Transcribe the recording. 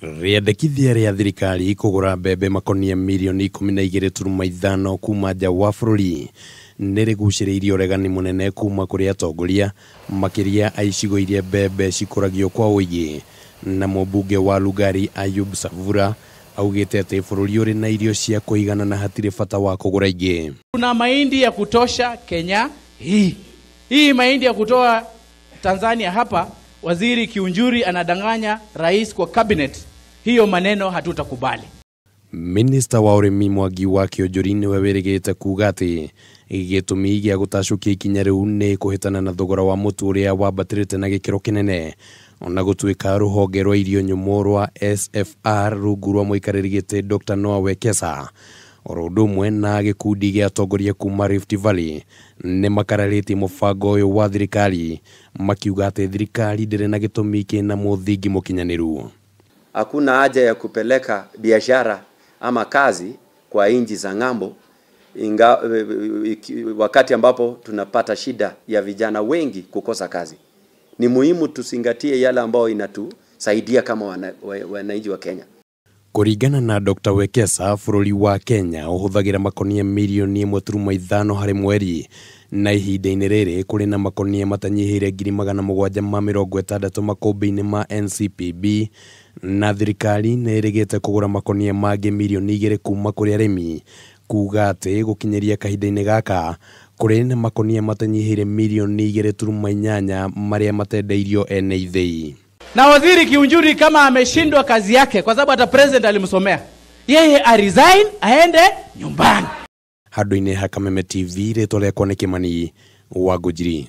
Rĩendekithia rĩa thirikari kũgũra mbembe makonia milioni 12.5 kuma nja wa bũrũri nĩrĩgucĩrĩirie ũregani mũnene kuma kũrĩ atongoria makĩria a icigo iria mbembe cikũragio kwa ũingĩ. Na mũmbunge wa Lugari Ayub Savura augĩte atĩ bũrũri ũrĩ na irio cia kũigana na hatirĩ bata wa kũgũra ingĩ. Kuna mahindi ya kutosha Kenya hii mahindi ya kutoa Tanzania hapa. Waziri Kiunjuri anadanganya rais kwa cabinet. Hiyo maneno hatutakubali. Minister wa ũrĩmi Mwangi wa Kĩonjũri nĩwe wĩrĩgĩte kuuga atĩ gĩtũmi gĩa gũtacũkia ikinya rĩu nĩ kũhĩtana na thogora wa mũtu ũrĩa wambatĩrĩte na gĩkĩro kĩnene. Ona gũtuĩka rũhonge rwa irio nyũmũ rwa SFR rungu rwa mũikarĩri gĩtĩ Dr. Noah Wekesa oro ũndũ ũmwe na gĩkundi gĩa atongoria kuma Rift Valley nĩ makararĩtie mũbango ũyũ wa thirikari makiuga atĩ thirikari ndĩrĩ na gĩtũmi kĩna mũthingi mũkinyanĩru. Hakuna haja ya kupeleka biashara ama kazi kwa nchi za ng'ambo wakati ambapo tunapata shida ya vijana wengi kukosa kazi. Ni muhimu tusingatie yale ambao inatusaidia kama wananchi wa Kenya. Kũringana na Dr. Wekesa, bũrũri wa Kenya ũhũthagĩra makonia milioni 1.5 harĩ mweri, na ihinda-inĩ rĩrĩ kũrĩ na makonia matanyihĩire 760 makũmbĩ-inĩ ma NCPB, na thirikari nĩ ĩrĩgĩte kũgũra makonia mangĩ milioni 2 kuma kũrĩ arĩmi, kuuga atĩ gũkinyĩria kahinda-inĩ gaka kũrĩ na makonia matanyihĩire milioni 2.8 marĩa matendeirio ene ithĩi. Na waziri Kiunjuri kama ameshindwa kazi yake kwa sababu hata president alimsomea, yeye resign aende nyumbani. Handũ-inĩ ha Kameme TV rĩtwa rĩakwa nĩ Kĩmani wa Ngũnjiri.